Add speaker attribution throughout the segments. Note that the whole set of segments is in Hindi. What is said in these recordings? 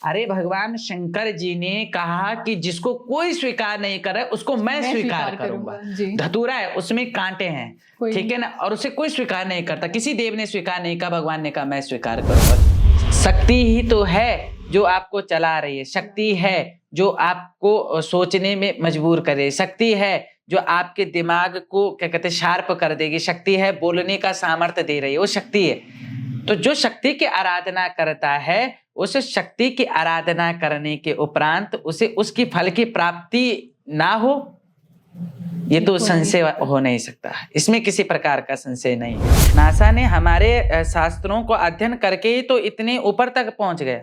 Speaker 1: अरे भगवान शंकर जी ने कहा कि जिसको कोई स्वीकार नहीं करे उसको मैं स्वीकार करूंगा। धतूरा है, उसमें कांटे हैं, ठीक है ना, और उसे कोई स्वीकार नहीं करता। किसी देव ने स्वीकार नहीं कहा, भगवान ने कहा मैं स्वीकार करूंगा। शक्ति ही तो है जो आपको चला रही है, शक्ति है जो आपको सोचने में मजबूर करे, शक्ति है जो आपके दिमाग को क्या कहते हैं शार्प कर देगी, शक्ति है बोलने का सामर्थ्य दे रही है, वो शक्ति है। तो जो शक्ति की आराधना करता है, उस शक्ति की आराधना करने के उपरांत उसे उसकी फल की प्राप्ति ना हो, ये तो संशय हो नहीं सकता। इसमें किसी प्रकार का संशय नहीं है। नासा ने हमारे शास्त्रों को अध्ययन करके ही तो इतने ऊपर तक पहुंच गया,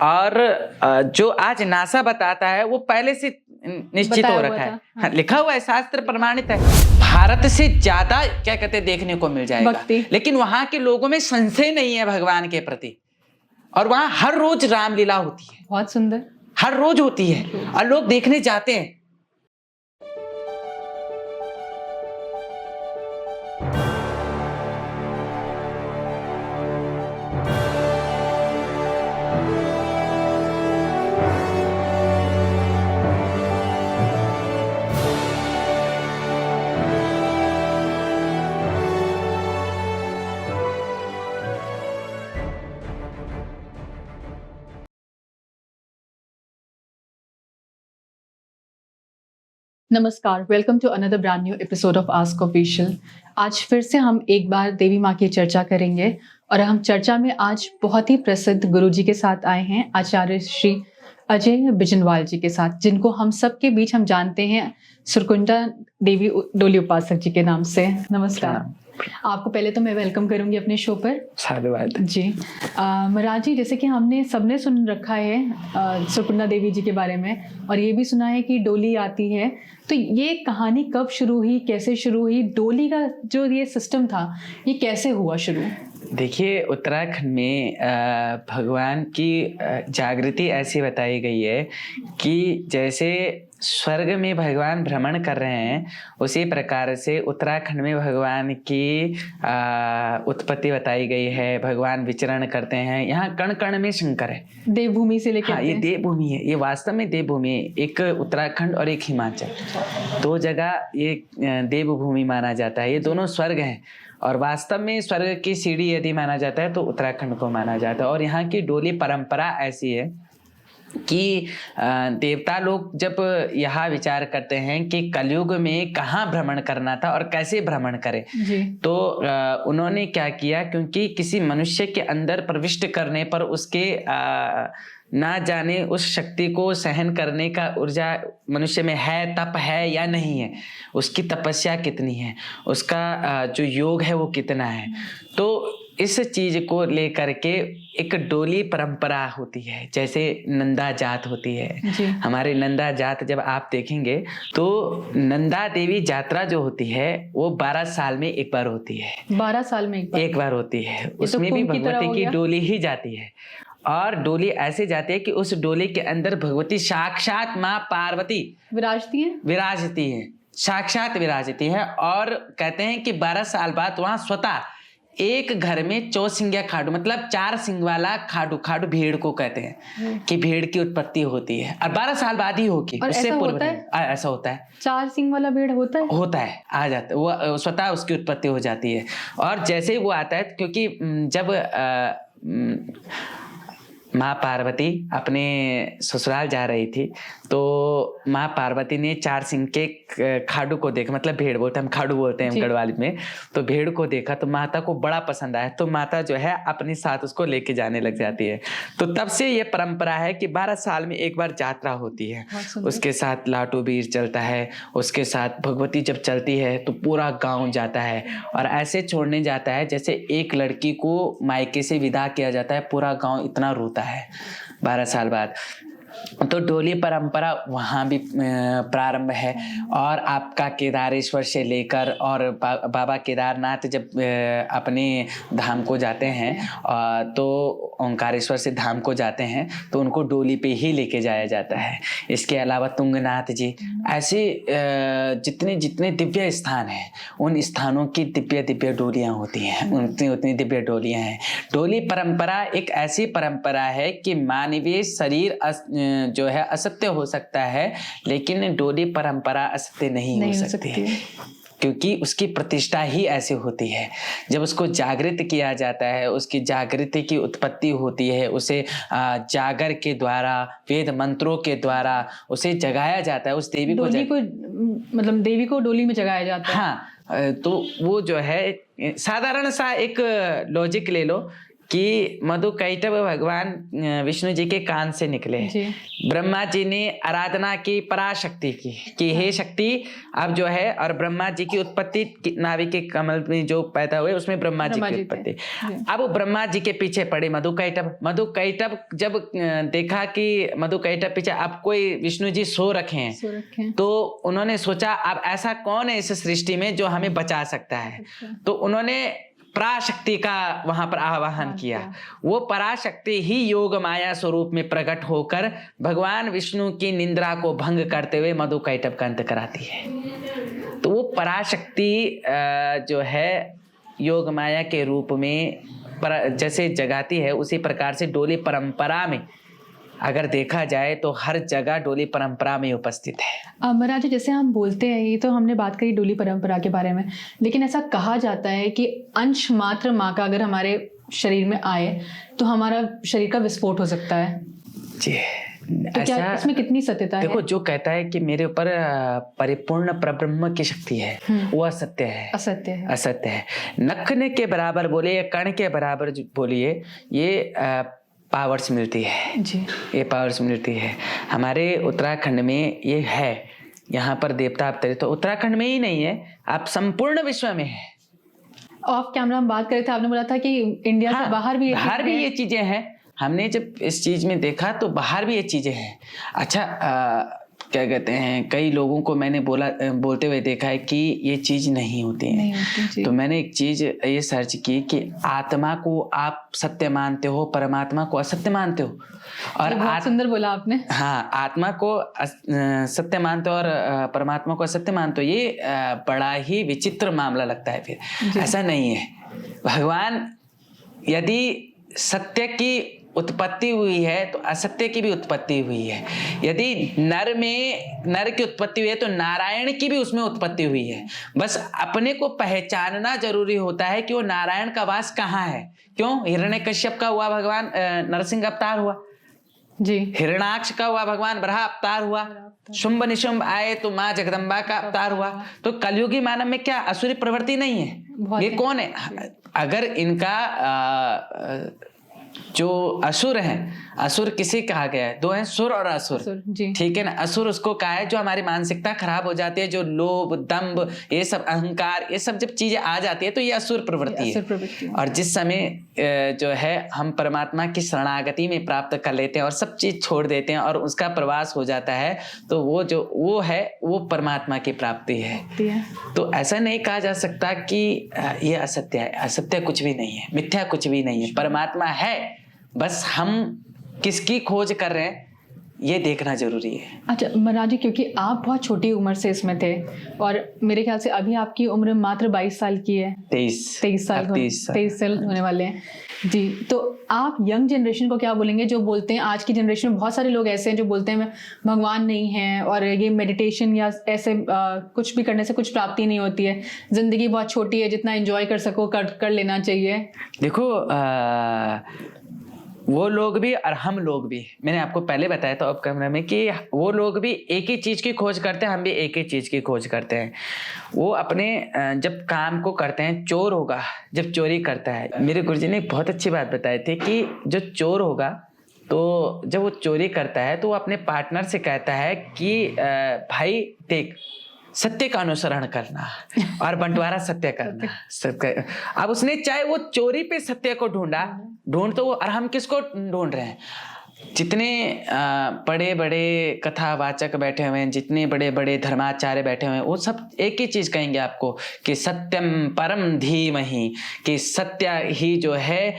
Speaker 1: और जो आज नासा बताता है वो पहले से निश्चित हो रखा है। हाँ, लिखा हुआ है, शास्त्र प्रमाणित है। भारत से ज्यादा क्या कहते देखने को मिल जाएगा, लेकिन वहां के लोगों में संशय नहीं है भगवान के प्रति, और वहां हर रोज रामलीला होती है,
Speaker 2: बहुत सुंदर,
Speaker 1: हर रोज होती है, और लोग देखने जाते हैं।
Speaker 2: नमस्कार, welcome to another brand new episode of ask official. आज फिर से हम एक बार देवी माँ की चर्चा करेंगे, और हम चर्चा में आज बहुत ही प्रसिद्ध गुरुजी के साथ आए हैं, आचार्य श्री अजय बिजनवाल जी के साथ, जिनको हम सबके बीच हम जानते हैं सुरकुंडा देवी डोली उपासक जी के नाम से। नमस्कार। आपको पहले तो मैं वेलकम करूंगी अपने शो पर।
Speaker 1: साधुवाद
Speaker 2: जी। महाराज जी, जैसे कि हमने सबने सुन रखा है सुरकुंडा देवी जी के बारे में, और ये भी सुना है कि डोली आती है, तो ये कहानी कब शुरू हुई, कैसे शुरू हुई, डोली का जो ये सिस्टम था ये कैसे हुआ शुरू?
Speaker 1: देखिए, उत्तराखंड में भगवान की जागृति ऐसी बताई गई है कि जैसे स्वर्ग में भगवान भ्रमण कर रहे हैं, उसी प्रकार से उत्तराखंड में भगवान की उत्पत्ति बताई गई है। भगवान विचरण करते हैं, यहाँ कण कण में शंकर है।
Speaker 2: देवभूमि से लेकर,
Speaker 1: हाँ, ये देवभूमि है, ये वास्तव में देवभूमि है। एक उत्तराखंड और एक हिमाचल, दो जगह ये देवभूमि माना जाता है। ये दोनों स्वर्ग हैं, और वास्तव में स्वर्ग की सीढ़ी यदि माना जाता है तो उत्तराखंड को माना जाता है। और यहाँ की डोली परंपरा ऐसी है कि देवता लोग जब यहाँ विचार करते हैं कि कलयुग में कहाँ भ्रमण करना था और कैसे भ्रमण करें, तो उन्होंने क्या किया, क्योंकि किसी मनुष्य के अंदर प्रविष्ट करने पर उसके ना जाने उस शक्ति को सहन करने का ऊर्जा मनुष्य में है, तप है या नहीं है, उसकी तपस्या कितनी है, उसका जो योग है वो कितना है, तो इस चीज को लेकर के एक डोली परंपरा होती है। जैसे नंदा जात होती है, हमारे नंदा जात जब आप देखेंगे तो नंदा देवी यात्रा जो होती है वो 12 साल में एक बार होती है।
Speaker 2: 12 साल में एक बार होती है।
Speaker 1: उसमें भी भगवती की डोली ही जाती है, और डोली ऐसे जाती है कि उस डोली के अंदर भगवती साक्षात माँ पार्वती विराजती है, साक्षात विराजती है। और कहते हैं कि 12 साल बाद वहां स्वतः एक घर में चौसिंगिया खाडू, मतलब 4 सिंग वाला खाडू, खाडू भेड़ को कहते हैं कि भेड़ की उत्पत्ति होती है, और 12 साल बाद ही होगी। उससे पूर्व ऐसा होता है,
Speaker 2: 4 सिंग वाला भेड़ होता है,
Speaker 1: आ जाता है, वो स्वतः उसकी उत्पत्ति हो जाती है। और जैसे ही वो आता है, क्योंकि जब माँ पार्वती अपने ससुराल जा रही थी, तो माँ पार्वती ने 4 सिंह के खाडू को देखा, मतलब भेड़ बोलते हैं, हम खाडू बोलते हैं गढ़वाली में, तो भेड़ को देखा तो माता को बड़ा पसंद आया, तो माता जो है अपने साथ उसको लेके जाने लग जाती है। तो तब से ये परंपरा है कि 12 साल में एक बार यात्रा होती है। उसके साथ लाटू बीर चलता है, उसके साथ भगवती जब चलती है तो पूरा गाँव जाता है, और ऐसे छोड़ने जाता है जैसे एक लड़की को मायके से विदा किया जाता है, पूरा गाँव इतना रोता है 12 साल बाद। तो डोली परंपरा वहाँ भी प्रारंभ है। और आपका केदारेश्वर से लेकर और बाबा केदारनाथ जब अपने धाम को जाते हैं तो ओंकारेश्वर से धाम को जाते हैं तो उनको डोली पे ही लेके जाया जाता है। इसके अलावा तुंगनाथ जी, ऐसे जितने जितने दिव्य स्थान हैं उन स्थानों की दिव्य दिव्य डोलियाँ होती हैं, उतनी उतनी दिव्य डोलियाँ हैं। डोली परंपरा एक ऐसी परंपरा है कि मानवीय शरीर जो है असत्य हो सकता है, लेकिन डोली परंपरा असत्य नहीं हो सकती, क्योंकि उसकी प्रतिष्ठा ही ऐसी होती है। जब उसको जागृत किया जाता है, उसकी जागृति की उत्पत्ति होती है, उसे जागर के द्वारा, वेद मंत्रों के द्वारा उसे जगाया जाता है। उस देवी को
Speaker 2: मतलब देवी को डोली में जगाया जाता है।
Speaker 1: हाँ, तो वो जो है साधारण सा एक लॉजिक ले लो कि मधुकैटभ भगवान विष्णु जी के कान से निकले। ब्रह्मा जी ने आराधना की पराशक्ति की कि हे शक्ति अब जो है, और ब्रह्मा जी की उत्पत्ति नाभि के कमल में जो पैदा हुए उसमें ब्रह्मा जी की उत्पत्ति। अब ब्रह्मा जी के पीछे पड़े मधुकैटभ जब देखा कि मधुकैटभ पीछे अब कोई विष्णु जी सो रखे हैं, तो उन्होंने सोचा अब ऐसा कौन है इस सृष्टि में जो हमें बचा सकता है। तो उन्होंने पराशक्ति का वहां पर आवाहन किया। वो पराशक्ति ही योग माया स्वरूप में प्रकट होकर भगवान विष्णु की निंद्रा को भंग करते हुए मधुकैटभ का अंत कराती है। तो वो पराशक्ति जो है योग माया के रूप में जैसे जगाती है, उसी प्रकार से डोली परंपरा में अगर देखा जाए तो हर जगह डोली परंपरा में उपस्थित है।
Speaker 2: महाराज, जैसे हम बोलते हैं, ये तो हमने बात करी डोली परंपरा के बारे में, लेकिन ऐसा कहा जाता है कि अंश मात्र माँ का अगर हमारे शरीर में आए तो हमारा शरीर का विस्फोट हो सकता है
Speaker 1: जी।
Speaker 2: तो क्या इसमें कितनी सत्यता है?
Speaker 1: देखो, जो कहता है कि मेरे ऊपर परिपूर्ण परब्रह्म की शक्ति है, वो असत्य है, असत्य है। नखने के बराबर बोले या कण के बराबर बोलिए, ये पावर्स मिलती है जी। ये पावर्स मिलती है हमारे उत्तराखंड में, ये है। यहाँ पर देवता अवतरित तो उत्तराखंड में ही नहीं है, आप संपूर्ण विश्व में है।
Speaker 2: ऑफ कैमरा हम बात कर रहे थे, आपने बोला था कि इंडिया से बाहर भी
Speaker 1: ये चीजें हैं। हमने जब इस चीज में देखा तो बाहर भी ये चीजें हैं। अच्छा, क्या कहते हैं, कई लोगों को मैंने बोलते हुए देखा है कि ये चीज नहीं होती है। तो मैंने एक चीज ये सर्च की कि आत्मा को आप सत्य मानते हो, परमात्मा को असत्य मानते हो। और
Speaker 2: बहुत सुंदर बोला आपने।
Speaker 1: हाँ, आत्मा को सत्य मानते हो और परमात्मा को असत्य मानते हो। ये बड़ा ही विचित्र मामला लगता है। फिर ऐसा नहीं है। भगवान, यदि सत्य की उत्पत्ति हुई है तो असत्य की भी उत्पत्ति हुई है। यदि नर में नर की उत्पत्ति हुई है तो नारायण की भी उसमें उत्पत्ति हुई है। बस अपने को पहचानना जरूरी होता है कि वो नारायण का वास कहाँ है। क्यों? हिरण्यकश्यप का हुआ भगवान नरसिंह अवतार हुआ जी, हिरणाक्ष का हुआ भगवान बराह अवतार हुआ, शुंभ निशुंभ आए तो माँ जगदम्बा का अवतार हुआ। तो कलयुगी मानव में क्या असुरी प्रवृत्ति नहीं है? ये कौन है? अगर इनका जो असुर हैं, असुर किसे कहा गया है? दो हैं, सुर और असुर, ठीक है ना। असुर उसको कहा है जो हमारी मानसिकता खराब हो जाती है, जो लोभ, दंभ, ये सब, अहंकार, ये सब जब चीजें आ जाती है तो ये असुर प्रवृत्ति है। और जिस समय जो है हम परमात्मा की शरणागति में प्राप्त कर लेते हैं और सब चीज छोड़ देते हैं और उसका प्रवास हो जाता है, तो वो है वो परमात्मा की प्राप्ति है। तो ऐसा नहीं कहा जा सकता कि ये असत्य है। असत्य कुछ भी नहीं है, मिथ्या कुछ भी नहीं है, परमात्मा है। बस हम किसकी खोज कर रहे हैं ये देखना जरूरी है।
Speaker 2: अच्छा महाराज जी, क्योंकि आप बहुत छोटी उम्र से इसमें थे और मेरे ख्याल से अभी आपकी उम्र मात्र 22 साल की है। 23 साल होने वाले हैं जी। तो आप यंग जनरेशन को क्या बोलेंगे जो बोलते हैं, आज की जनरेशन में बहुत सारे लोग ऐसे हैं जो बोलते हैं भगवान नहीं है और ये मेडिटेशन या ऐसे कुछ भी करने से कुछ प्राप्ति नहीं होती है, जिंदगी बहुत छोटी है, जितना एंजॉय कर सको कर लेना चाहिए।
Speaker 1: देखो, वो लोग भी और हम लोग भी, मैंने आपको पहले बताया था अब कैमरा में कि वो लोग भी एक ही चीज़ की खोज करते हैं, हम भी एक ही चीज़ की खोज करते हैं। वो अपने जब काम को करते हैं, चोर होगा जब चोरी करता है, मेरे गुरुजी ने बहुत अच्छी बात बताई थी कि जो चोर होगा तो जब वो चोरी करता है तो वो अपने पार्टनर से कहता है कि भाई देख, सत्य का अनुसरण करना और बंटवारा सत्य करना। अब उसने चाहे वो चोरी पे सत्य को ढूंढ तो वो, और हम किसको ढूंढ रहे हैं? जितने बड़े बड़े कथावाचक बैठे हुए हैं, जितने बड़े बड़े धर्माचार्य बैठे हुए हैं, वो सब एक ही चीज कहेंगे आपको कि सत्यम परम धीमहि, कि सत्य ही जो है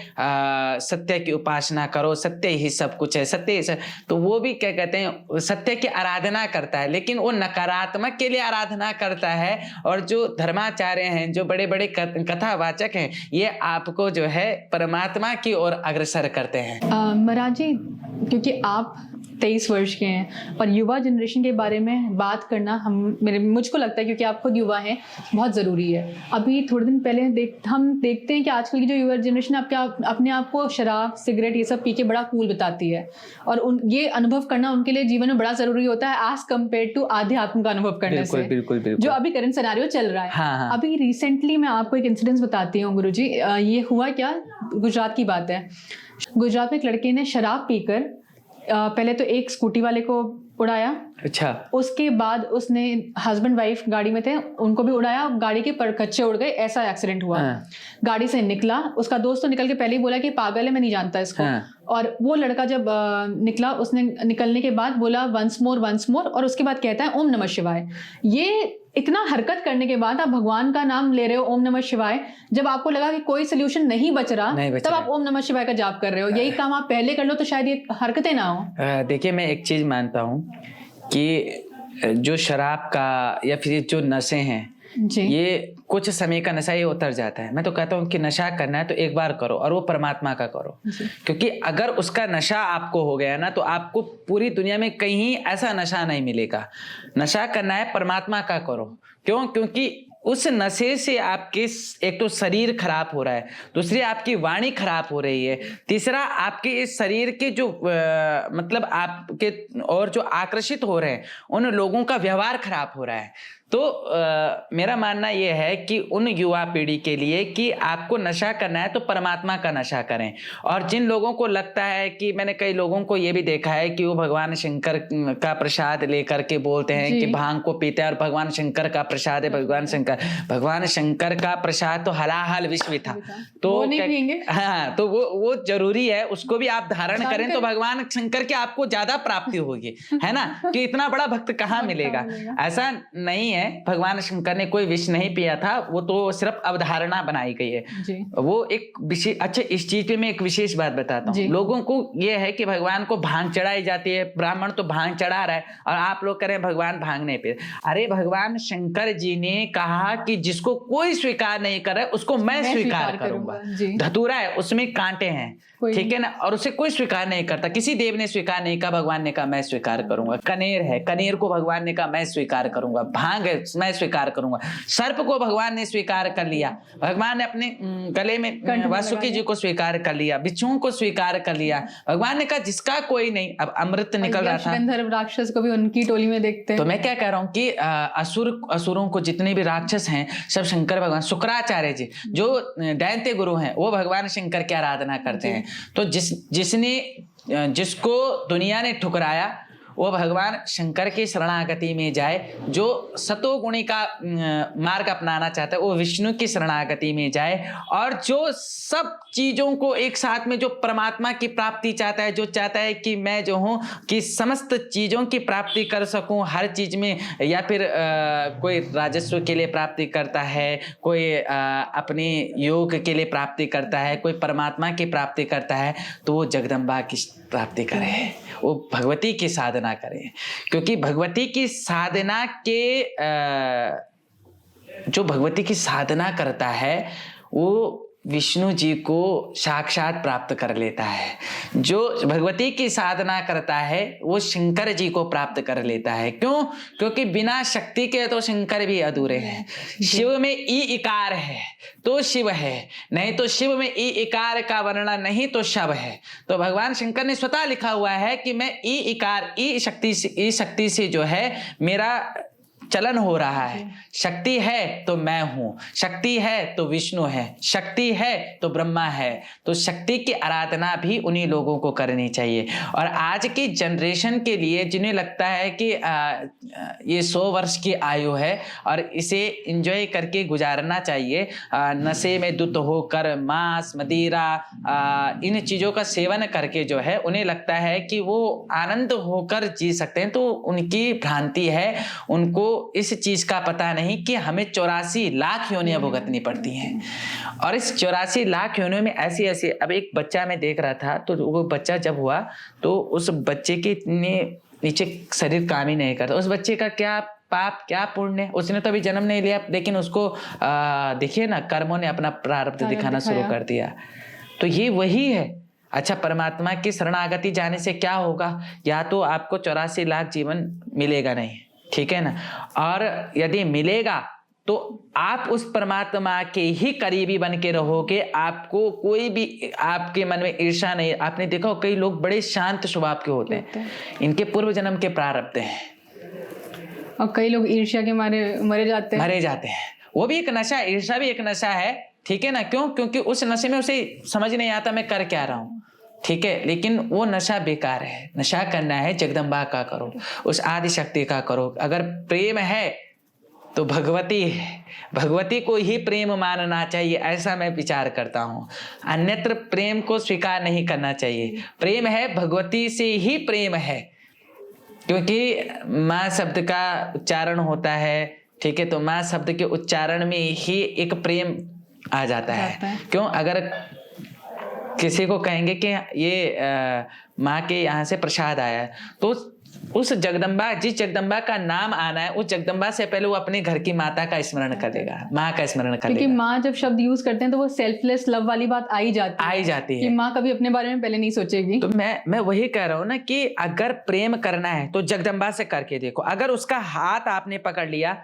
Speaker 1: सत्य की उपासना करो, सत्य ही सब कुछ है, सत्य ही सब। तो वो भी क्या कहते हैं, सत्य की आराधना करता है, लेकिन वो नकारात्मक के लिए आराधना करता है। और जो धर्माचार्य हैं, जो बड़े बड़े कथावाचक हैं, ये आपको जो है परमात्मा की ओर अग्रसर करते हैं।
Speaker 2: महाराज जी, क्योंकि आप 23 वर्ष के हैं और युवा जनरेशन के बारे में बात करना मुझको लगता है, क्योंकि आप खुद युवा हैं, बहुत ज़रूरी है। अभी थोड़े दिन पहले हम देखते हैं कि आजकल की जो युवा जनरेशन अपने आप को शराब सिगरेट ये सब पी के बड़ा कूल बताती है, और ये अनुभव करना उनके लिए जीवन में बड़ा ज़रूरी होता है एज कम्पेयर टू आध्यात्म का अनुभव करने से।
Speaker 1: बिल्कुल।
Speaker 2: जो अभी करंट सिनेरियो चल रहा है।
Speaker 1: हाँ।
Speaker 2: अभी रिसेंटली मैं आपको एक इंसिडेंस बताती हूँ गुरुजी। ये हुआ क्या, गुजरात की बात है। गुजरात में एक लड़के ने शराब पीकर पहले तो एक स्कूटी वाले को उड़ाया।
Speaker 1: अच्छा।
Speaker 2: उसके बाद उसने हस्बैंड वाइफ गाड़ी में थे, उनको भी उड़ाया, गाड़ी के परखच्चे उड़ गए, ऐसा एक्सीडेंट हुआ। गाड़ी से निकला, उसका दोस्त तो निकल के पहले ही बोला कि पागल है, मैं नहीं जानता इसको। और वो लड़का जब निकला, उसने निकलने के बाद बोला वंस मोर, और उसके बाद कहता है ओम नमः शिवाय। ये इतना हरकत करने के बाद आप भगवान का नाम ले रहे हो, ओम नमः शिवाय। जब आपको लगा कि कोई सोल्यूशन नहीं बच रहा, तब आप ओम नमः शिवाय का जाप कर रहे हो। यही काम आप पहले कर लो तो शायद ये हरकतें ना हो।
Speaker 1: देखिए, मैं एक चीज मानता हूँ कि जो शराब का या फिर जो नशे हैं
Speaker 2: जी,
Speaker 1: ये कुछ समय का नशा ये उतर जाता है। मैं तो कहता हूँ कि नशा करना है तो एक बार करो, और वो परमात्मा का करो। क्योंकि अगर उसका नशा आपको हो गया ना, तो आपको पूरी दुनिया में कहीं ऐसा नशा नहीं मिलेगा। नशा करना है परमात्मा का करो। क्यों? क्योंकि उस नशे से आपके एक तो शरीर खराब हो रहा है, दूसरी आपकी वाणी खराब हो रही है, तीसरा आपके इस शरीर के जो मतलब आपके और जो आकर्षित हो रहे हैं उन लोगों का व्यवहार खराब हो रहा है। तो मेरा मानना यह है कि उन युवा पीढ़ी के लिए कि आपको नशा करना है तो परमात्मा का नशा करें। और जिन लोगों को लगता है कि, मैंने कई लोगों को ये भी देखा है कि वो भगवान शंकर का प्रसाद लेकर के बोलते हैं कि भांग को पीते हैं और भगवान शंकर का प्रसाद है, भगवान शंकर का प्रसाद तो हलाहल विश्व था, तो
Speaker 2: वो नहीं पिएंगे।
Speaker 1: हाँ, तो वो जरूरी है, उसको भी आप धारण करें तो भगवान शंकर के आपको ज्यादा प्राप्ति होगी, है ना। कि इतना बड़ा भक्त कहाँ मिलेगा, ऐसा नहीं है। भगवान शंकर ने कोई विष नहीं पिया था, वो तो सिर्फ अवधारणा बनाई गई है जी। वो एक विशेष, अच्छा इस चीज पे मैं एक विशेष बात बताता हूँ। लोगों को ये है कि भगवान को भांग चढ़ाई जाती है, ब्राह्मण तो भांग चढ़ा रहा है और आप लोग कह रहे हैं भगवान भांग नहीं पी। अरे भगवान शंकर जी ने कहा कि जिसको कोई स्वीकार नहीं करे उसको मैं स्वीकार करूंगा। धतूरा है, उसमें कांटे हैं, ठीक है ना, और उसे कोई स्वीकार नहीं करता। किसी देव ने स्वीकार नहीं कहा, भगवान ने कहा मैं स्वीकार करूंगा। कनेर है, कनेर को भगवान ने कहा मैं स्वीकार करूंगा। भांग है, मैं स्वीकार करूंगा। सर्प को भगवान ने स्वीकार कर लिया, भगवान ने अपने गले में वासुकी जी को स्वीकार कर लिया, बिच्छुओं को स्वीकार कर लिया। भगवान ने कहा जिसका कोई नहीं। अब अमृत निकल रहा था,
Speaker 2: गंधर्व राक्षस को भी उनकी टोली में देखते हैं।
Speaker 1: तो मैं क्या कह रहा हूँ कि असुरों को, जितने भी राक्षस हैं सब शंकर भगवान, शुक्राचार्य जी जो दैत्य गुरु हैं, वो भगवान शंकर की आराधना करते हैं। तो जिसको दुनिया ने ठुकराया वो भगवान शंकर की शरणागति में जाए। जो सतोगुणी का मार्ग अपनाना चाहता है वो विष्णु की शरणागति में जाए। और जो सब चीजों को एक साथ में, जो परमात्मा की प्राप्ति चाहता है, जो चाहता है कि मैं जो हूँ कि समस्त चीजों की प्राप्ति कर सकूं हर चीज में, या फिर कोई राजस्व के लिए प्राप्ति करता है, कोई अपने योग के लिए प्राप्ति करता है, कोई परमात्मा की प्राप्ति करता है, तो वो जगदम्बा की प्राप्ति करे, वो भगवती की साधना करे। क्योंकि भगवती की साधना के जो भगवती की साधना करता है वो विष्णु जी को साक्षात प्राप्त कर लेता है। जो भगवती की साधना करता है वो शंकर जी को प्राप्त कर लेता है। क्यों? क्योंकि बिना शक्ति के तो शंकर भी अधूरे हैं। शिव में ई इकार है तो शिव है, नहीं तो शिव में ई इकार का वर्णन नहीं तो शव है। तो भगवान शंकर ने स्वतः लिखा हुआ है कि मैं ई इकार, ई शक्ति से जो है मेरा चलन हो रहा है। शक्ति है तो मैं हूँ, शक्ति है तो विष्णु है, शक्ति है तो ब्रह्मा है। तो शक्ति की आराधना भी उन्हीं लोगों को करनी चाहिए। और आज की जनरेशन के लिए जिन्हें लगता है कि ये 100 वर्ष की आयु है और इसे एंजॉय करके गुजारना चाहिए, नशे में धुत होकर मांस मदिरा इन चीज़ों का सेवन करके जो है उन्हें लगता है कि वो आनंद होकर जी सकते हैं, तो उनकी भ्रांति है। उनको इस चीज़ का पता नहीं कि हमें 84 लाख योनियां भुगतनी पड़ती हैं। और इस 84 लाख योनियों में ऐसी ऐसी, अब एक बच्चा मैं देख रहा था, तो वो बच्चा जब हुआ तो उस बच्चे के इतने नीचे शरीर काम ही नहीं करता। उस बच्चे का क्या पाप क्या पुण्य, उसने तो अभी जन्म नहीं लिया, लेकिन उसको देखिए ना, कर्मों ने अपना प्रारब्ध दिखाना शुरू कर दिया। तो ये वही है। अच्छा, परमात्मा की शरणागति जाने से क्या होगा? या तो आपको 84 लाख जीवन मिलेगा नहीं, ठीक है ना, और यदि मिलेगा तो आप उस परमात्मा के ही करीबी बन के रहोगे। आपको कोई भी आपके मन में ईर्ष्या नहीं। आपने देखा हो कई लोग बड़े शांत स्वभाव के होते हैं, इनके पूर्व जन्म के प्रारब्ध हैं।
Speaker 2: और कई लोग ईर्ष्या के मारे मरे जाते हैं।
Speaker 1: वो भी एक नशा है, ईर्ष्या भी एक नशा है, ठीक है ना। क्यों? क्योंकि उस नशे में उसे समझ नहीं आता मैं कर क्या रहा हूँ, ठीक है। लेकिन वो नशा बेकार है। नशा करना है जगदम्बा का करो, उस आदि शक्ति का करो। अगर प्रेम है तो भगवती है, भगवती को ही प्रेम मानना चाहिए, ऐसा मैं विचार करता हूँ। अन्यत्र प्रेम को स्वीकार नहीं करना चाहिए। प्रेम है भगवती से ही प्रेम है, क्योंकि माँ शब्द का उच्चारण होता है, ठीक है। तो माँ शब्द के उच्चारण में ही एक प्रेम आ जाता है। क्यों? अगर किसी को कहेंगे कि ये माँ के यहाँ से प्रसाद आया है, तो उस जगदम्बा, जिस जगदम्बा का नाम आना है, उस जगदम्बा से पहले वो अपने घर की माता का स्मरण करेगा, माँ का स्मरण करेगा।
Speaker 2: क्योंकि माँ जब शब्द यूज करते हैं तो वो सेल्फलेस लव वाली बात आ ही जाती है कि माँ कभी अपने बारे में पहले नहीं सोचेगी।
Speaker 1: तो मैं वही कह रहा हूँ ना कि अगर प्रेम करना है तो जगदम्बा से करके देखो। अगर उसका हाथ आपने पकड़ लिया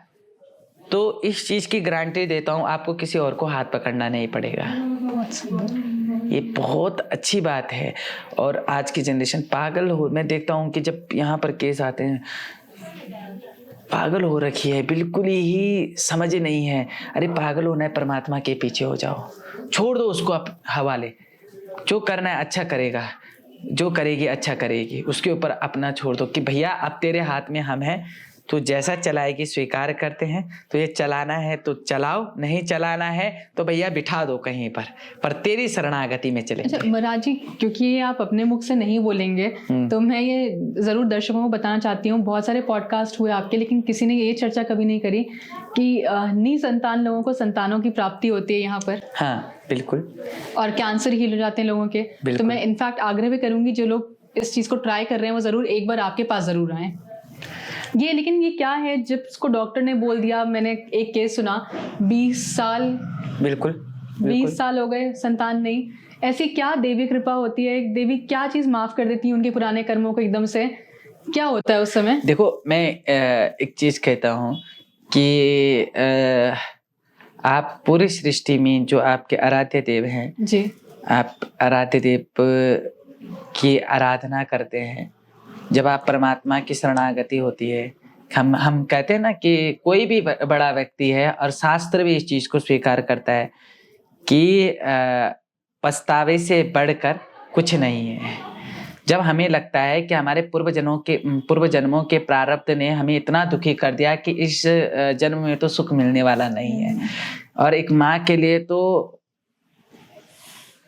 Speaker 1: तो इस चीज की गारंटी देता हूँ, आपको किसी और को हाथ पकड़ना नहीं पड़ेगा। ये बहुत अच्छी बात है। और आज की जनरेशन पागल हो, मैं देखता हूँ कि जब यहाँ पर केस आते हैं, पागल हो रखी है, बिल्कुल ही समझ नहीं है। अरे पागल होना है, परमात्मा के पीछे हो जाओ, छोड़ दो उसको आप हवाले। जो करना है अच्छा करेगा, जो करेगी अच्छा करेगी, उसके ऊपर अपना छोड़ दो कि भैया अब तेरे हाथ में हम हैं, तो जैसा चलाएगी स्वीकार करते हैं। तो ये चलाना है तो चलाओ, नहीं चलाना है तो भैया बिठा दो कहीं पर तेरी शरणागति में चलेंगे।
Speaker 2: अच्छा महाराज जी, क्योंकि ये आप अपने मुख से नहीं बोलेंगे तो मैं ये जरूर दर्शकों को बताना चाहती हूँ। बहुत सारे पॉडकास्ट हुए आपके, लेकिन किसी ने ये चर्चा कभी नहीं करी कि निसंतान लोगों को संतानों की प्राप्ति होती है यहाँ पर।
Speaker 1: हाँ बिल्कुल।
Speaker 2: और कैंसर हील हो जाते हैं लोगों के। तो मैं इनफैक्ट आग्रह भी करूंगी जो लोग इस चीज को ट्राई कर रहे हैं वो जरूर एक बार आपके पास जरूर आए। ये लेकिन ये क्या है, जब उसको डॉक्टर ने बोल दिया, मैंने एक केस सुना 20 साल,
Speaker 1: बिल्कुल
Speaker 2: 20 साल हो गए, संतान नहीं। ऐसी क्या देवी कृपा होती है? देवी क्या चीज माफ कर देती है उनके पुराने कर्मों को एकदम से? क्या होता है उस समय?
Speaker 1: देखो मैं एक चीज कहता हूँ कि आप पूरी सृष्टि में जो आपके आराध्य देव हैं
Speaker 2: जी,
Speaker 1: आप आराध्य देव की आराधना करते हैं। जब आप परमात्मा की शरणागति होती है, हम कहते हैं ना कि कोई भी बड़ा व्यक्ति है, और शास्त्र भी इस चीज को स्वीकार करता है कि पछतावे से बढ़कर कुछ नहीं है। जब हमें लगता है कि हमारे पूर्व जन्मों के प्रारब्ध ने हमें इतना दुखी कर दिया कि इस जन्म में तो सुख मिलने वाला नहीं है, और एक माँ के लिए तो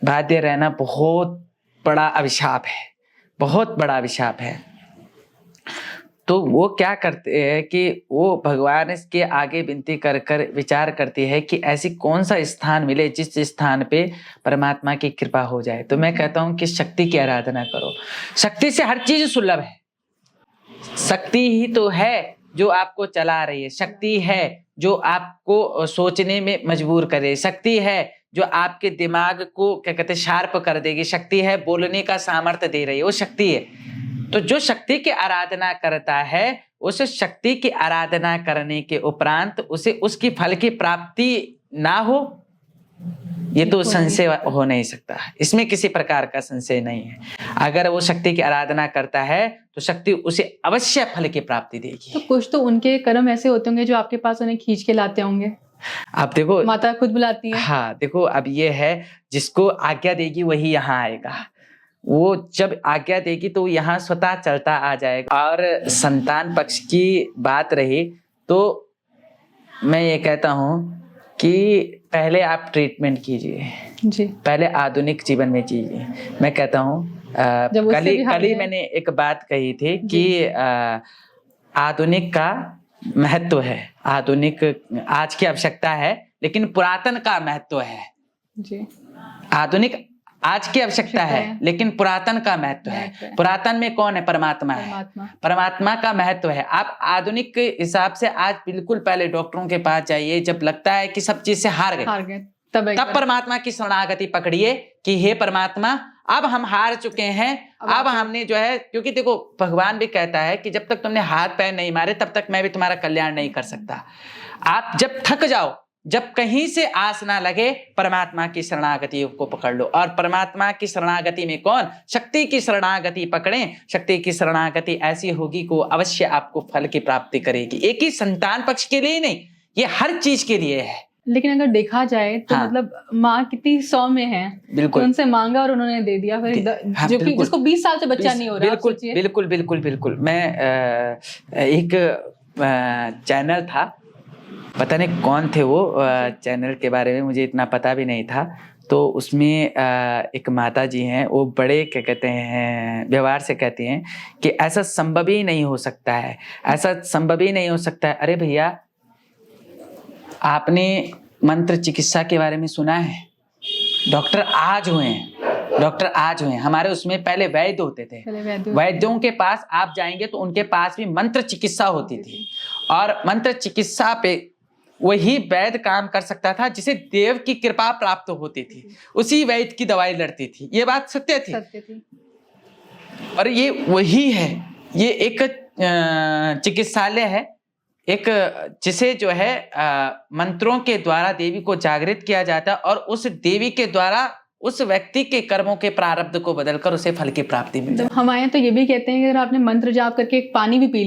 Speaker 1: बाध्य रहना बहुत बड़ा अभिशाप है, बहुत बड़ा अभिशाप है। तो वो क्या करते हैं कि वो भगवान के आगे विनती कर कर विचार करती है कि ऐसी कौन सा स्थान मिले जिस स्थान पे परमात्मा की कृपा हो जाए। तो मैं कहता हूँ कि शक्ति की आराधना करो। शक्ति से हर चीज सुलभ है। शक्ति ही तो है जो आपको चला रही है, शक्ति है जो आपको सोचने में मजबूर करे, शक्ति है जो आपके दिमाग को क्या कहते हैं शार्प कर देगी, शक्ति है बोलने का सामर्थ्य दे रही है, वो शक्ति है। तो जो शक्ति की आराधना करता है, उस शक्ति की आराधना करने के उपरांत उसे उसकी फल की प्राप्ति ना हो ये तो संशय हो नहीं सकता, इसमें किसी प्रकार का संशय नहीं है। अगर वो शक्ति की आराधना करता है तो शक्ति उसे अवश्य फल की प्राप्ति देगी।
Speaker 2: तो कुछ तो उनके कर्म ऐसे होते होंगे जो आपके पास उन्हें खींच के लाते होंगे।
Speaker 1: आप देखो,
Speaker 2: माता खुद बुलाती है।
Speaker 1: हाँ देखो, अब ये है जिसको आज्ञा देगी वही यहाँ आएगा। वो जब आज्ञा देगी तो यहाँ स्वतः चलता आ जाएगा। और संतान पक्ष की बात रही तो मैं ये कहता हूँ कि पहले आप ट्रीटमेंट कीजिए
Speaker 2: जी,
Speaker 1: पहले आधुनिक जीवन में जीजिए। मैं कहता हूँ कल ही मैंने एक बात कही थी कि आधुनिक का महत्व है, आधुनिक आज की आवश्यकता है लेकिन पुरातन का महत्व है
Speaker 2: जी।
Speaker 1: आधुनिक आज की आवश्यकता है लेकिन पुरातन का महत्व है। पुरातन में कौन है? परमात्मा है। परमात्मा का महत्व है। आप आधुनिक के हिसाब से आज बिल्कुल पहले डॉक्टरों के पास जाइए, जब लगता है कि सब चीज से हार गए तब परमात्मा की शरणागति पकड़िए कि हे परमात्मा अब हम हार चुके हैं, अब हमने जो है, क्योंकि देखो भगवान भी कहता है कि जब तक तुमने हाथ पैर नहीं मारे तब तक मैं भी तुम्हारा कल्याण नहीं कर सकता। आप जब थक जाओ, जब कहीं से आस ना लगे, परमात्मा की शरणागति को पकड़ लो। और परमात्मा की शरणागति में कौन? शक्ति की शरणागति पकड़ें। शक्ति की शरणागति ऐसी होगी कि अवश्य आपको फल की प्राप्ति करेगी। एक ही संतान पक्ष के लिए नहीं, ये हर चीज के लिए है।
Speaker 2: लेकिन अगर देखा जाए तो
Speaker 1: हाँ।
Speaker 2: मतलब माँ कितनी 100 में है,
Speaker 1: बिल्कुल,
Speaker 2: तो उनसे मांगा और उन्होंने दे दिया। फिर
Speaker 1: हाँ,
Speaker 2: जो कि जिसको 20 साल से बच्चा नहीं हो रहा।
Speaker 1: बिल्कुल बिल्कुल बिल्कुल बिल्कुल। मैं एक चैनल था, पता नहीं कौन थे वो, चैनल के बारे में मुझे इतना पता भी नहीं था। तो उसमें एक माता जी हैं, वो बड़े क्या कहते हैं व्यवहार से कहती हैं कि ऐसा संभव ही नहीं हो सकता है, ऐसा संभव ही नहीं हो सकता है। अरे भैया, आपने मंत्र चिकित्सा के बारे में सुना है? डॉक्टर आज हुए हैं, डॉक्टर आज हुए हैं। हमारे उसमें पहले वैद्य होते थे, वैद्यों के पास आप जाएंगे तो उनके पास भी मंत्र चिकित्सा होती थी। और मंत्र चिकित्सा पे वही वैद्य काम कर सकता था जिसे देव की कृपा प्राप्त होती थी, उसी वैद्य की दवाई लड़ती थी। ये बात सत्य थी। और ये वही है, ये एक चिकित्सालय है, एक जिसे जो है मंत्रों के द्वारा देवी को जागृत किया जाता है और उस देवी के द्वारा उस व्यक्ति के कर्मों के प्रारब्ध को बदलकर उसे फल की प्राप्ति मिलती है।
Speaker 2: हमारे यहाँ तो ये भी कहते हैं कि अगर आपने मंत्र जाप करके एक पानी भी पी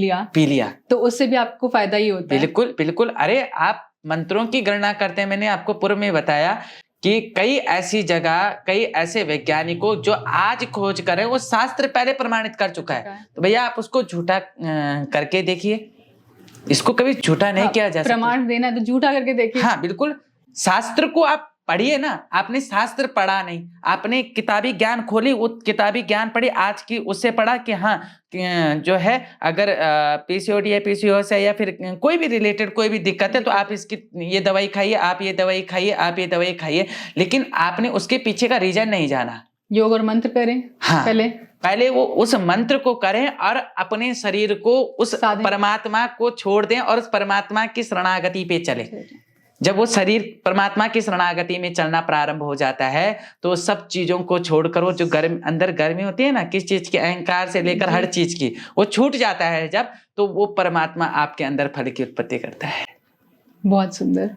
Speaker 2: लिया तो उससे भी आपको फायदा ही होता है।
Speaker 1: बिल्कुल बिल्कुल। अरे आप मंत्रों की गणना करते हैं, मैंने आपको पूर्व में बताया कि कई ऐसी जगह, कई ऐसे वैज्ञानिकों जो आज खोज कर रहे हैं, वो शास्त्र पहले प्रमाणित कर चुका है। तो भैया आप उसको झूठा करके देखिए, इसको कभी झूठा नहीं किया जा सकता।
Speaker 2: प्रमाण देना है तो झूठा करके देखिए।
Speaker 1: हाँ बिल्कुल। शास्त्र को आप पढ़िए ना, आपने शास्त्र पढ़ा नहीं, आपने किताबी ज्ञान खोली, वो किताबी ज्ञान पढ़ी आज की, उससे पढ़ा कि हाँ जो है अगर पीसीओडी है, पीसीओएस है या फिर कोई भी रिलेटेड कोई भी दिक्कत है तो आप इसकी ये दवाई खाइए, आप ये दवाई खाइए, आप ये दवाई खाइए। लेकिन आपने उसके पीछे का रीजन नहीं जाना।
Speaker 2: योग और मंत्र करें। हाँ,
Speaker 1: पहले वो उस मंत्र को करें और अपने शरीर को उस परमात्मा को छोड़ दें और उस परमात्मा की शरणागति पे चले। जब वो शरीर परमात्मा की शरणागति में चलना प्रारंभ हो जाता है तो सब चीजों को छोड़कर, वो जो अंदर गर्मी होती है ना, किस चीज के, अहंकार से लेकर हर चीज की, वो छूट जाता है जब, तो वो परमात्मा आपके अंदर फल की उत्पत्ति करता है।
Speaker 2: बहुत सुंदर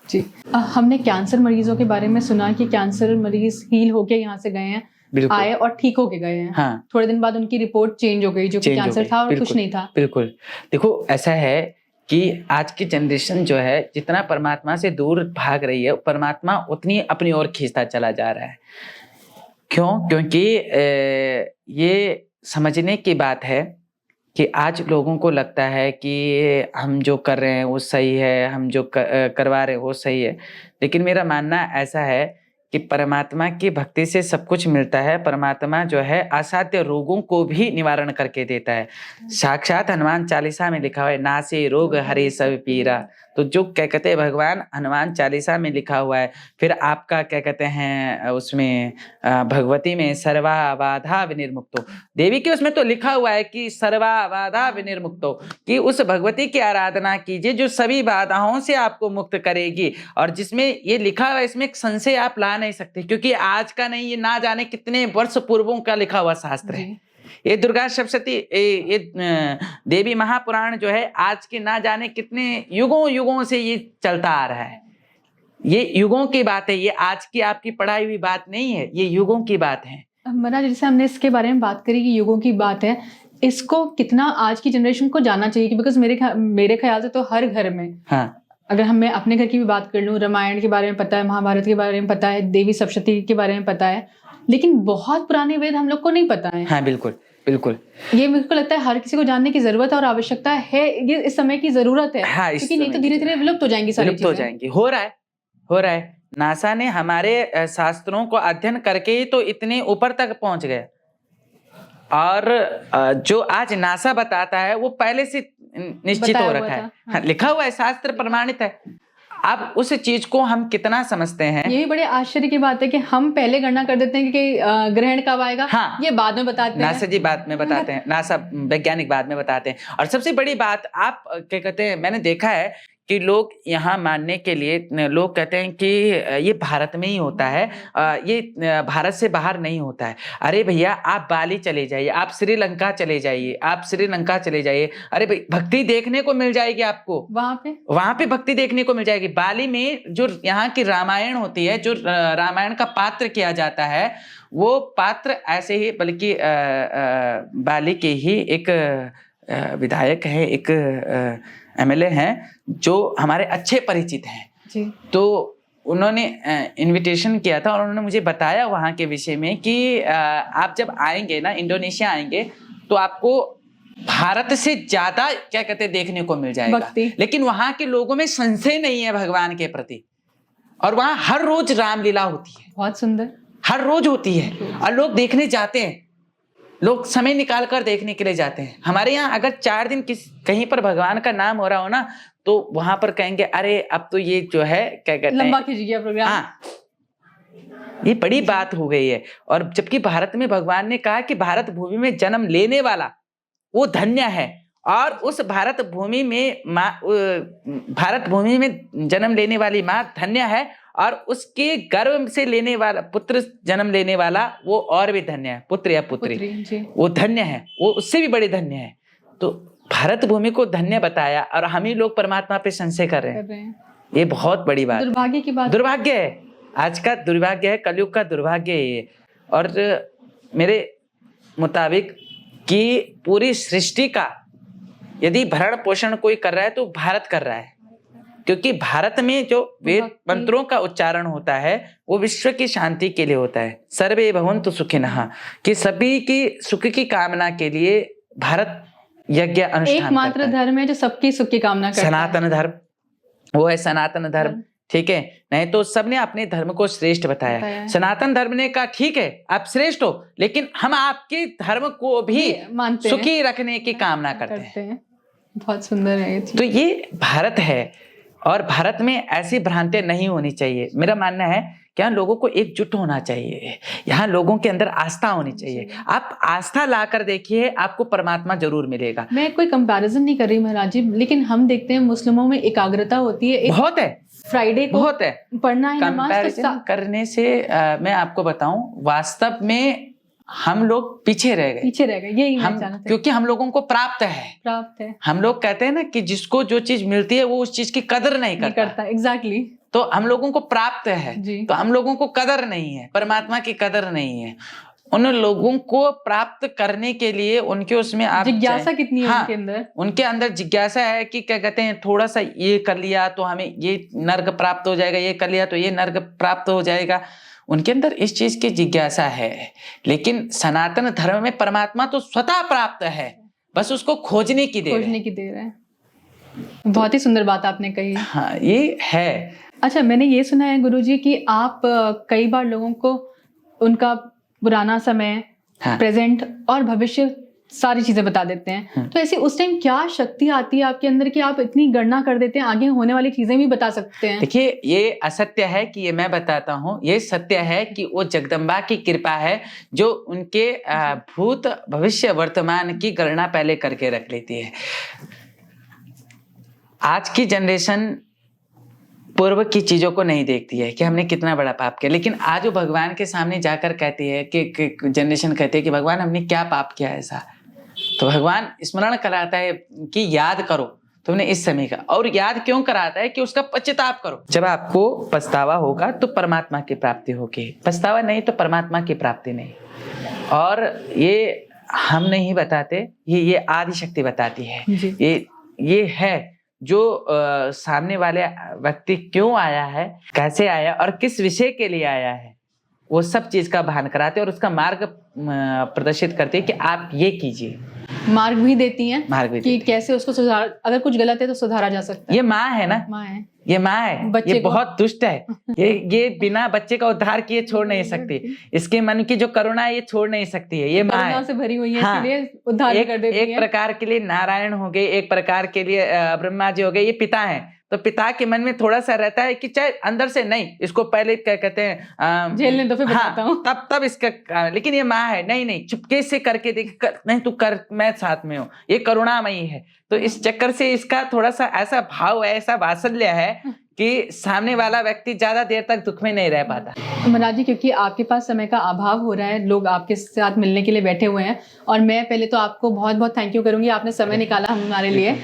Speaker 2: जी। हमने कैंसर मरीजों के बारे में सुना कि कैंसर मरीज हील होके यहाँ से गए हैं, आए और ठीक होके गए हैं।
Speaker 1: हाँ।
Speaker 2: थोड़े दिन बाद उनकी रिपोर्ट चेंज हो गई, जो कि कैंसर था और कुछ नहीं था।
Speaker 1: बिल्कुल। देखो ऐसा है कि आज की जनरेशन जो है जितना परमात्मा से दूर भाग रही है, परमात्मा उतनी अपनी ओर खींचता चला जा रहा है। क्यों? क्योंकि ये समझने की बात है कि आज लोगों को लगता है कि हम जो कर रहे हैं वो सही है, हम जो करवा रहे हैं वो सही है। लेकिन मेरा मानना ऐसा है कि परमात्मा की भक्ति से सब कुछ मिलता है। परमात्मा जो है असाध्य रोगों को भी निवारण करके देता है। साक्षात हनुमान चालीसा में लिखा हुआ है, नासे रोग हरे सब पीरा। तो जो क्या कहते हैं भगवान हनुमान चालीसा में लिखा हुआ है। फिर आपका क्या कहते हैं उसमें भगवती में सर्वा बाधा विनिर्मुक्तो, देवी के उसमें तो लिखा हुआ है कि सर्वा बाधा विनिर्मुक्तो, कि उस भगवती की आराधना कीजिए जो सभी बाधाओं से आपको मुक्त करेगी। और जिसमें ये लिखा हुआ है, इसमें एक संशय आप ला नहीं सकते, क्योंकि आज का नहीं, ये ना जाने कितने वर्ष पूर्वों का लिखा हुआ शास्त्र है। ये दुर्गा सप्तशती, ये देवी महापुराण जो है आज के ना जाने कितने युगों युगों से ये चलता आ रहा है। ये युगों की बात है, ये आज की आपकी पढ़ाई हुई बात नहीं है, ये युगों की बात है।
Speaker 2: महाराज, जैसे हमने इसके बारे में बात करी कि युगों की बात है, इसको कितना आज की जनरेशन को जानना चाहिए? कि बिकॉज मेरे ख्याल से तो हर घर में,
Speaker 1: हाँ
Speaker 2: अगर मैं अपने घर की भी बात कर लूँ, रामायण के बारे में पता है, महाभारत के बारे में पता है, देवी सप्तशती के बारे में पता है, लेकिन बहुत पुराने वेद हम लोग को नहीं पता है।
Speaker 1: हाँ बिल्कुल बिल्कुल।
Speaker 2: ये मेरे को लगता है हर किसी को जानने की जरूरत है और आवश्यकता है, ये इस समय की जरूरत है।
Speaker 1: हाँ,
Speaker 2: क्योंकि नहीं तो धीरे धीरे विलुप्त हो जाएंगी सारी
Speaker 1: विलुप्त हो
Speaker 2: चीजें।
Speaker 1: जाएंगी। हो रहा है। नासा ने हमारे शास्त्रों को अध्ययन करके ही तो इतने ऊपर तक पहुंच गया। और जो आज नासा बताता है वो पहले से निश्चित हो रखा है। हाँ, लिखा हुआ है, शास्त्र प्रमाणित है। अब उस चीज को हम कितना समझते हैं,
Speaker 2: ये भी बड़े आश्चर्य की बात है कि हम पहले गणना कर देते हैं कि ग्रहण कब आएगा।
Speaker 1: हाँ,
Speaker 2: ये बाद में बताते हैं।
Speaker 1: नासा जी बाद में बताते हैं, नासा वैज्ञानिक बाद में बताते हैं। और सबसे बड़ी बात, आप क्या कहते हैं, मैंने देखा है कि लोग यहाँ मानने के लिए लोग कहते हैं कि ये भारत में ही होता है, ये भारत से बाहर नहीं होता है। अरे भैया, आप बाली चले जाइए, आप श्रीलंका चले जाइए, आप श्रीलंका चले जाइए, अरे भाई भक्ति देखने को मिल जाएगी आपको। वहां पे भक्ति देखने को मिल जाएगी। बाली में जो यहाँ की रामायण होती है, जो रामायण का पात्र किया जाता है, वो पात्र ऐसे ही, बल्कि बाली के ही एक विधायक है, एक एमएलए हैं जो हमारे अच्छे परिचित हैं
Speaker 2: जी।
Speaker 1: तो उन्होंने इनविटेशन किया था और उन्होंने मुझे बताया वहाँ के विषय में कि आप जब आएंगे ना, इंडोनेशिया आएंगे, तो आपको भारत से ज्यादा क्या कहते हैं देखने को मिल जाएगा। लेकिन वहाँ के लोगों में संशय नहीं है भगवान के प्रति, और वहाँ हर रोज रामलीला होती है।
Speaker 2: बहुत सुंदर।
Speaker 1: हर रोज होती है और लोग देखने जाते हैं, लोग समय निकाल कर देखने के लिए जाते हैं। हमारे यहाँ अगर 4 दिन कहीं पर भगवान का नाम हो रहा हो ना, तो वहां पर कहेंगे अरे अब तो ये जो है क्या कहते हैं,
Speaker 2: लंबा खिंच गया प्रोग्राम।
Speaker 1: हाँ, ये बड़ी बात हो गई है। और जबकि भारत में भगवान ने कहा कि भारत भूमि में जन्म लेने वाला वो धन्य है, और उस भारत भूमि में जन्म लेने वाली माँ धन्य है, और उसके गर्भ से लेने वाला पुत्र जन्म लेने वाला वो और भी धन्य है, पुत्र या पुत्री वो धन्य है, वो उससे भी बड़े धन्य है। तो भारत भूमि को धन्य बताया और हम ही लोग परमात्मा पे संशय कर रहे हैं। ये बहुत बड़ी बात,
Speaker 2: दुर्भाग्य की बात,
Speaker 1: दुर्भाग्य है, आज का दुर्भाग्य है, कलयुग का दुर्भाग्य है ये। और मेरे मुताबिक कि पूरी सृष्टि का यदि भरण पोषण कोई कर रहा है तो भारत कर रहा है, क्योंकि भारत में जो वेद मंत्रों का उच्चारण होता है वो विश्व की शांति के लिए होता है। सर्वे भवन्तु सुखिनः, कि सभी की सुख की कामना के लिए भारत यज्ञ अनुष्ठान
Speaker 2: एकमात्र धर्म है जो सबकी सुख की कामना करता है।
Speaker 1: सनातन धर्म, वो है सनातन धर्म, ठीक है। नहीं तो सबने अपने धर्म को श्रेष्ठ बताया। सनातन धर्म ने कहा ठीक है आप श्रेष्ठ हो, लेकिन हम आपके धर्म को भी सुखी रखने की कामना करते हैं।
Speaker 2: बहुत सुंदर है ये।
Speaker 1: तो ये भारत है, और भारत में ऐसी भ्रांतियां नहीं होनी चाहिए। मेरा मानना है कि यहाँ लोगों को एकजुट होना चाहिए, यहाँ लोगों के अंदर आस्था होनी चाहिए। आप आस्था लाकर देखिए, आपको परमात्मा जरूर मिलेगा। मैं
Speaker 2: कोई कंपैरिजन नहीं कर रही महाराज जी, लेकिन हम देखते हैं मुस्लिमों में एकाग्रता होती है,
Speaker 1: बहुत है,
Speaker 2: फ्राइडे को
Speaker 1: बहुत है
Speaker 2: पढ़ना है नमाज।
Speaker 1: कंपैरिजन करने से मैं आपको बताऊं, वास्तव में हम लोग पीछे रह गए,
Speaker 2: यही
Speaker 1: क्योंकि हम लोगों को प्राप्त है। हम लोग कहते हैं ना कि जिसको जो चीज मिलती है वो उस चीज की कदर नहीं करता।
Speaker 2: एग्जैक्टली।
Speaker 1: तो हम लोगों को प्राप्त है, तो हम लोगों को कदर नहीं है, परमात्मा की कदर नहीं है। उन लोगों को प्राप्त करने के लिए उनके उसमें आप
Speaker 2: जिज्ञासा कितनी है? हाँ,
Speaker 1: उनके अंदर जिज्ञासा है कि क्या कहते हैं, थोड़ा सा ये कर लिया तो हमें ये नर्क प्राप्त हो जाएगा, ये कर लिया तो ये नर्क प्राप्त हो जाएगा। उनके अंदर इस चीज की जिज्ञासा है। लेकिन सनातन धर्म में परमात्मा तो स्वतः प्राप्त है, बस उसको खोजने की देर है।
Speaker 2: बहुत ही सुंदर बात आपने कही।
Speaker 1: हाँ, ये है।
Speaker 2: अच्छा, मैंने ये सुना है गुरुजी कि आप कई बार लोगों को उनका पुराना समय, प्रेजेंट और भविष्य सारी चीजें बता देते हैं। तो ऐसे उस टाइम क्या शक्ति आती है आपके अंदर कि आप इतनी गणना कर देते हैं, आगे होने वाली चीजें भी बता सकते हैं?
Speaker 1: देखिए, ये असत्य है कि ये मैं बताता हूँ, ये सत्य है कि वो जगदम्बा की कृपा है जो उनके भूत भविष्य वर्तमान की गणना पहले करके रख लेती है। आज की जनरेशन पूर्व की चीजों को नहीं देखती है कि हमने कितना बड़ा पाप किया, लेकिन आज वो भगवान के सामने जाकर कहती है कि जनरेशन कहती है कि भगवान हमने क्या पाप किया ऐसा, तो भगवान स्मरण कराता है कि याद करो। तुमने इस समय का, और याद क्यों कराता है कि उसका पश्चाताप करो। जब आपको पछतावा होगा तो परमात्मा की प्राप्ति होगी, पछतावा नहीं तो परमात्मा की प्राप्ति नहीं। और ये हम नहीं बताते, ये आदि शक्ति बताती है। ये है जो सामने वाले व्यक्ति क्यों आया है, कैसे आया और किस विषय के लिए आया है, वो सब चीज का भान कराते हैं और उसका मार्ग प्रदर्शित करते हैं कि आप ये कीजिए।
Speaker 2: मार्ग भी देती हैं,
Speaker 1: मार्ग भी
Speaker 2: कि कैसे उसको सुधार, अगर कुछ गलत है तो सुधारा जा सकता है।
Speaker 1: ये माँ है ना,
Speaker 2: माँ है,
Speaker 1: ये माँ है,
Speaker 2: बच्चे
Speaker 1: ये
Speaker 2: को
Speaker 1: बहुत दुष्ट है। ये बिना बच्चे का उद्धार किए छोड़ नहीं सकती। इसके मन की जो करुणा है ये छोड़ नहीं सकती है। ये माँ है,
Speaker 2: से भरी हुई है,
Speaker 1: हाँ,
Speaker 2: इसलिए उद्धार भी कर देती है।
Speaker 1: एक प्रकार के लिए नारायण हो गए, एक प्रकार के लिए ब्रह्मा जी हो गए, ये पिता हैं। तो पिता के मन में थोड़ा सा रहता है कि चाहे अंदर से नहीं, इसको पहले क्या कहते हैं,
Speaker 2: झेलने दो फिर बताता हूं।
Speaker 1: तब इसका, लेकिन ये माँ है, नहीं चुपके से करके देख, नहीं तू कर, मैं साथ में हूँ, ये करुणामयी है। तो इस चक्कर से इसका थोड़ा सा ऐसा भाव है, ऐसा वात्सल्य है कि सामने वाला व्यक्ति ज्यादा देर तक दुख में नहीं रह पाता।
Speaker 2: महाराज जी, क्योंकि आपके पास समय का अभाव हो रहा है, लोग आपके साथ मिलने के लिए बैठे हुए हैं, और मैं पहले तो आपको बहुत बहुत थैंक यू करूंगी, आपने समय निकाला हमारे लिए।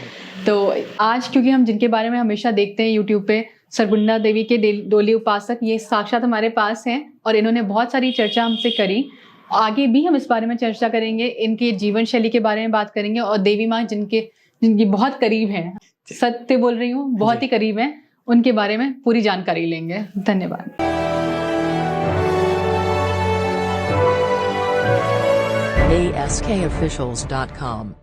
Speaker 2: तो आज क्योंकि हम जिनके बारे में हमेशा देखते हैं यूट्यूब पे, सरगुंडा देवी के डोली उपासक, ये साक्षात हमारे पास हैं और इन्होंने बहुत सारी चर्चा हमसे करी। आगे भी हम इस बारे में चर्चा करेंगे, इनके जीवन शैली के बारे में बात करेंगे, और देवी माँ जिनकी बहुत करीब है, सत्य बोल रही हूँ, बहुत ही करीब है, उनके बारे में पूरी जानकारी लेंगे। धन्यवाद।
Speaker 3: ASKofficials.com